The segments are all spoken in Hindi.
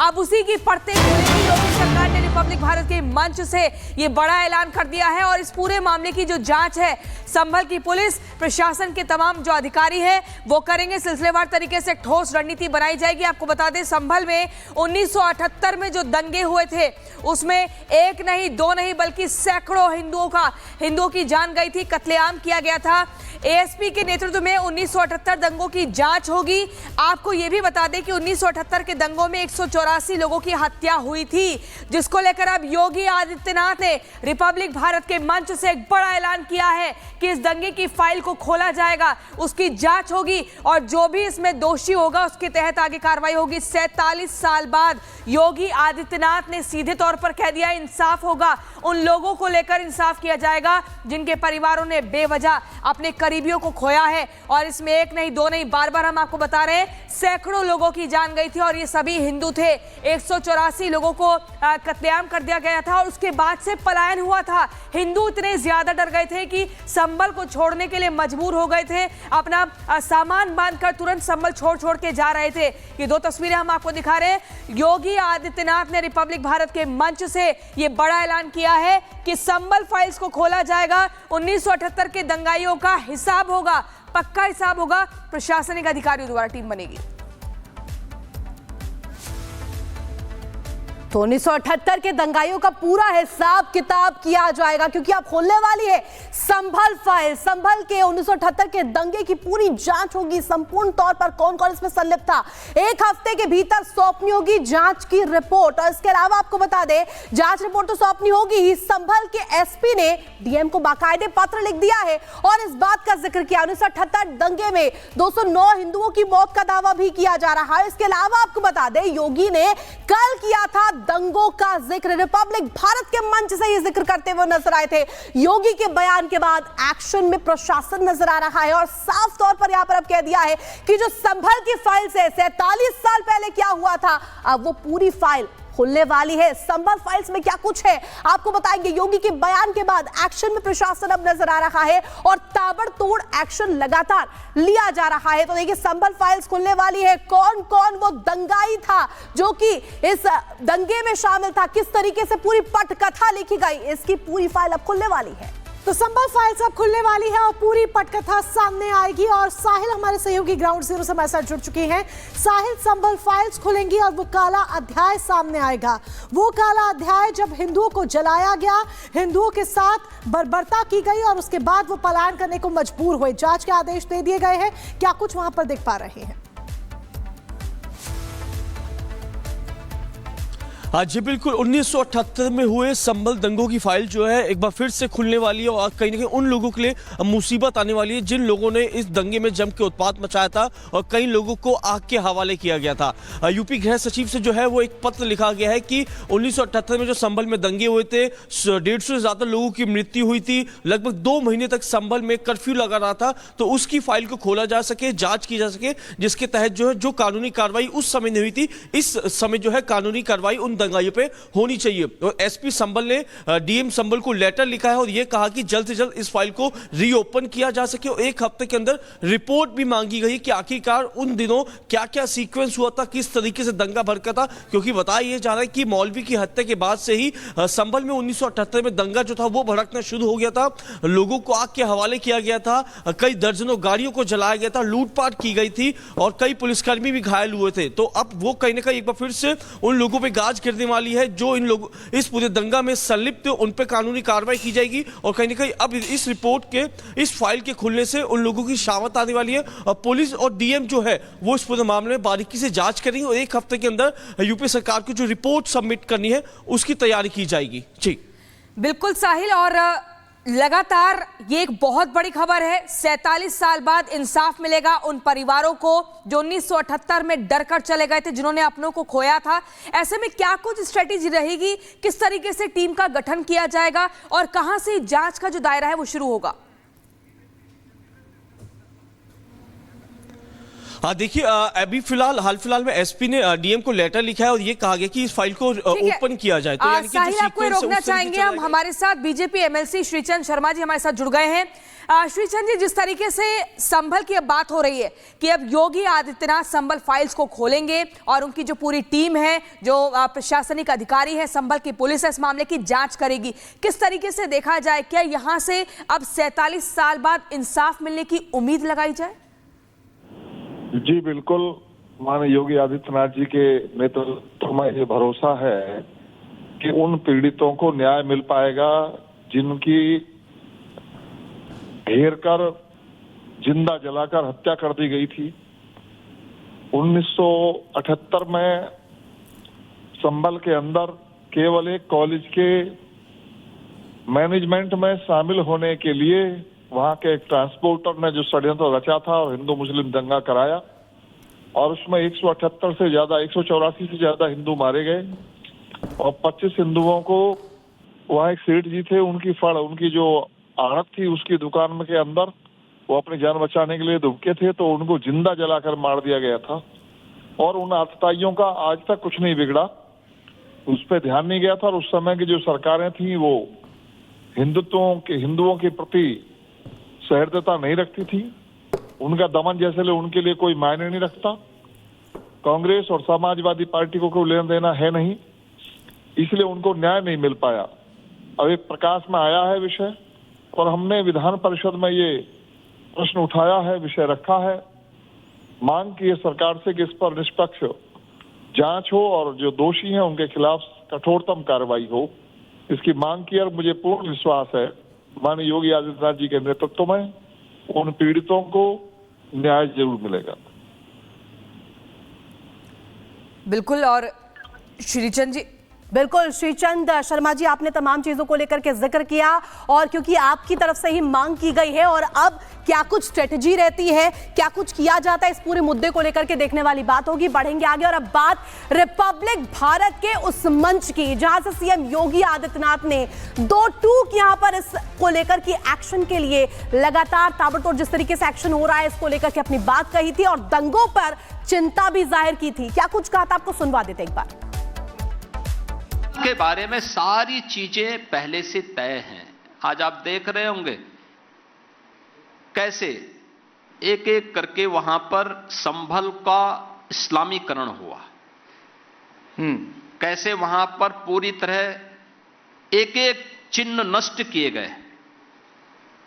अब उसी की पड़ते खुलेगी। योगी सरकार ने रिपब्लिक भारत के मंच से ये बड़ा ऐलान कर दिया है और इस पूरे मामले की जो जांच है संभल की पुलिस प्रशासन के तमाम जो अधिकारी हैं वो करेंगे। सिलसिलेवार तरीके से ठोस रणनीति बनाई जाएगी। आपको बता दें संभल में 1978 में जो दंगे हुए थे उसमें एक नहीं दो नहीं बल्कि सैकड़ों हिंदुओं की जान गई थी, कत्लेआम किया गया था। एएसपी के नेतृत्व में 1978 दंगों की जांच होगी। आपको यह भी बता दें कि 1978 के दंगों में 184 लोगों की हत्या हुई थी, जिसको लेकर अब योगी आदित्यनाथ ने रिपब्लिक भारत के मंच से एक बड़ा ऐलान किया है कि इस दंगे की फाइल को खोला जाएगा, उसकी जांच होगी और जो भी इसमें दोषी होगा उसके तहत आगे कार्रवाई होगी। 47 साल बाद योगी आदित्यनाथ ने सीधे तौर पर कह दिया इंसाफ होगा, उन लोगों को लेकर इंसाफ किया जाएगा जिनके परिवारों ने बेवजह अपने करीबियों को खोया है। और इसमें एक नहीं दो नहीं बार-बार हम आपको बता रहे हैं सैकड़ों लोगों की जान गई थी और ये सभी हिंदू थे। 184 लोगों को कत्लेआम कर दिया गया था और उसके बाद से पलायन हुआ था। हिंदू इतने ज्यादा डर गए थे कि संभल को छोड़ने के लिए मजबूर हो गए थे, अपना सामान बांधकर तुरंत संभल छोड़ के जा रहे थे। ये दो तस्वीरें हम आपको दिखा रहे हैं। योगी आदित्यनाथ ने रिपब्लिक भारत के मंच से ये बड़ा ऐलान किया है कि संभल फाइल्स को खोला जाएगा। 1978 के दंगाइयों का हिसाब होगा, पक्का हिसाब होगा। प्रशासनिक अधिकारियों द्वारा टीम बनेगी। तो 1978 के दंगाइयों का पूरा हिसाब किताब किया जाएगा क्योंकि अब खोलने वाली है संभल फाइल। संभल के 1978 के दंगे की पूरी जांच होगी, संपूर्ण तौर पर कौन कौन इसमें संलिप्त था। एक हफ्ते के भीतर सौंपनी होगी जांच की रिपोर्ट। और इसके अलावा आपको बता दें जांच रिपोर्ट तो सौंपनी होगी ही, संभल के एसपी ने डीएम को बाकायदे पत्र लिख दिया है और इस बात का जिक्र किया 1978 दंगे में 209 हिंदुओं की मौत का दावा भी किया जा रहा है। इसके अलावा आपको बता दें योगी ने कल किया था दंगों का जिक्र, रिपब्लिक भारत के मंच से ये जिक्र करते हुए नजर आए थे। योगी के बयान के बाद एक्शन में प्रशासन नजर आ रहा है और साफ तौर पर यहां पर अब कह दिया है कि जो संभल की फाइल से 47 साल पहले क्या हुआ था अब वो पूरी फाइल खुलने वाली है। संभल फाइल्स में क्या कुछ है आपको बताएंगे। योगी के बयान के बाद एक्शन में प्रशासन अब नजर आ रहा है और ताबड़तोड़ एक्शन लगातार लिया जा रहा है। तो देखिए संभल फाइल्स खुलने वाली है। कौन कौन वो दंगाई था जो कि इस दंगे में शामिल था, किस तरीके से पूरी पटकथा लिखी गई, इसकी पूरी फाइल अब खुलने वाली है। तो संभल फाइल्स अब खुलने वाली है और पूरी पटकथा सामने आएगी। और साहिल हमारे सहयोगी ग्राउंड जीरो से हमारे साथ जुड़ चुके हैं। साहिल, संभल फाइल्स खुलेंगी और वो काला अध्याय सामने आएगा। वो काला अध्याय जब हिंदुओं को जलाया गया, हिंदुओं के साथ बर्बरता की गई और उसके बाद वो पलायन करने को मजबूर हुए, जांच के आदेश दे दिए गए हैं। क्या कुछ वहां पर देख पा रहे हैं? हाँ जी बिल्कुल, 1978 में हुए संभल दंगों की फाइल जो है एक बार फिर से खुलने वाली है और कहीं ना कहीं उन लोगों के लिए मुसीबत आने वाली है जिन लोगों ने इस दंगे में जम के उत्पात मचाया था और कई लोगों को आग के हवाले किया गया था। यूपी गृह सचिव से जो है वो एक पत्र लिखा गया है कि 1978 में जो संभल में दंगे हुए थे 150 से ज्यादा लोगों की मृत्यु हुई थी, लगभग 2 महीने तक संभल में कर्फ्यू लगा रहा था, तो उसकी फाइल को खोला जा सके, जांच की जा सके, जिसके तहत जो है जो कानूनी कार्रवाई उस समय नहीं हुई थी इस समय जो है कानूनी कार्रवाई उन दंगाइयों पे होनी चाहिए। और एसपी संभल ने डीएम संभल को लेटर लिखा है और यह कहा कि जल्द से जल्द इस फाइल को रीओपन किया जा सके और एक हफ्ते के अंदर रिपोर्ट भी मांगी गई कि आखिरकार उन दिनों क्या क्या सीक्वेंस हुआ था, किस तरीके से दंगा भड़का था। क्योंकि बताया यह जा रहा है कि मौलवी की हत्या के बाद से ही संभल में 1978 में दंगा जो था वो भड़कना शुरू हो गया था, लोगों को आग के हवाले किया गया था, कई दर्जनों गाड़ियों को जलाया गया था, लूटपाट की गई थी और कई पुलिसकर्मी भी घायल हुए थे। तो अब वो कहीं ना कहीं एक बार फिर से उन लोगों पर गाज गिरने वाली है जो इन लोगों इस पूरे दंगा में संलिप्त उन पे कानूनी कार्रवाई की जाएगी और कहीं ना कहीं अब इस रिपोर्ट के इस फाइल के खुलने से उन लोगों की शामत आने वाली है और पुलिस और डीएम जो है वो इस पूरे मामले में बारीकी से जांच करेंगे और एक हफ्ते के अंदर यूपी सरकार को जो रिपोर्ट सबमिट करनी है उसकी तैयारी की जाएगी। जी बिल्कुल साहिल, और लगातार ये एक बहुत बड़ी खबर है। 47 साल बाद इंसाफ मिलेगा उन परिवारों को जो 1978 में डर कर चले गए थे, जिन्होंने अपनों को खोया था। ऐसे में क्या कुछ स्ट्रेटेजी रहेगी, किस तरीके से टीम का गठन किया जाएगा और कहां से जांच का जो दायरा है वो शुरू होगा? हाँ देखिए, अभी हाल फिलहाल में एसपी ने डीएम को लेटर लिखा है और ये कहा गया कि इस फाइल को ओपन किया जाए। तो यानी कि साहिल, आपको रोकना चाहेंगे हम, हमारे साथ बीजेपी एमएलसी श्रीचंद शर्मा जी हमारे साथ जुड़ गए हैं। श्रीचंद जी, जिस तरीके से संभल की अब बात हो रही है कि अब योगी आदित्यनाथ संभल फाइल्स को खोलेंगे और उनकी जो पूरी टीम है, जो प्रशासनिक अधिकारी है, संभल की पुलिस है, इस मामले की जांच करेगी, किस तरीके से देखा जाए? क्या यहाँ से अब 47 साल बाद इंसाफ मिलने की उम्मीद लगाई जाए? जी बिल्कुल, माननीय योगी आदित्यनाथ जी के नेतृत्व में ये भरोसा है कि उन पीड़ितों को न्याय मिल पाएगा जिनकी घेर कर, जिंदा जलाकर हत्या कर दी गई थी। 1978 में संभल के अंदर केवल एक कॉलेज के मैनेजमेंट में शामिल होने के लिए वहां के एक ट्रांसपोर्टर ने जो षड्यंत्र रचा था और हिंदू मुस्लिम दंगा कराया, और उसमें 178 से ज्यादा, 184 से ज्यादा हिंदू मारे गए और 25 हिंदुओं को, वहां एक सेठ जी थे, उनकी जो आड़त थी उसकी दुकान के अंदर वो अपनी जान बचाने के लिए दुबके थे, तो उनको जिंदा जलाकर मार दिया गया था। और उन आतताइयों का आज तक कुछ नहीं बिगड़ा, उस पर ध्यान नहीं गया था। और उस समय की जो सरकारें थी वो हिंदुओं के प्रति सहृदयता नहीं रखती थी, उनका दमन जैसे उनके लिए कोई मायने नहीं रखता। कांग्रेस और समाजवादी पार्टी को कोई लेना देना है नहीं, इसलिए उनको न्याय नहीं मिल पाया। अब एक प्रकाश में आया है विषय, और हमने विधान परिषद में ये प्रश्न उठाया है, विषय रखा है, मांग की है सरकार से कि इस पर निष्पक्ष जांच हो और जो दोषी हैं उनके खिलाफ कठोरतम कार्रवाई हो, इसकी मांग की। और मुझे पूर्ण विश्वास है माननीय योगी आदित्यनाथ जी के नेतृत्व में उन पीड़ितों को न्याय जरूर मिलेगा। बिल्कुल। और श्रीचंद जी, बिल्कुल श्रीचंद शर्मा जी, आपने तमाम चीजों को लेकर के जिक्र किया, और क्योंकि आपकी तरफ से ही मांग की गई है, और अब क्या कुछ स्ट्रेटजी रहती है, क्या कुछ किया जाता है, इस पूरे मुद्दे को लेकर के देखने वाली बात होगी। बढ़ेंगे आगे, और अब बात रिपब्लिक भारत के उस मंच की जहां से सीएम योगी आदित्यनाथ ने 2 टूक यहां पर इसको लेकर के एक्शन के लिए लगातार ताबड़तोड़ जिस तरीके से एक्शन हो रहा है इसको लेकर के अपनी बात कही थी और दंगों पर चिंता भी जाहिर की थी। क्या कुछ कहा था, आपको सुनवा देते एक बार। के बारे में सारी चीजें पहले से तय हैं। आज आप देख रहे होंगे कैसे एक एक करके वहां पर संभल का इस्लामीकरण हुआ, कैसे वहां पर पूरी तरह एक एक चिन्ह नष्ट किए गए,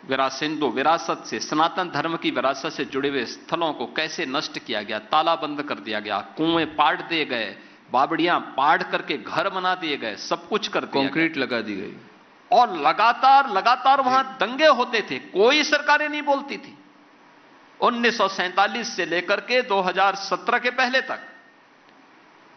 हिंदू विरासत से, सनातन धर्म की विरासत से जुड़े हुए स्थलों को कैसे नष्ट किया गया, तालाबंद कर दिया गया, कुएं पाट दिए गए, बावड़ियां पाड़ करके घर बना दिए गए, सब कुछ कर दिया, कंक्रीट लगा दी गई, और लगातार वहां दंगे होते थे, कोई सरकारें नहीं बोलती थी। 1947 से लेकर के 2017 के पहले तक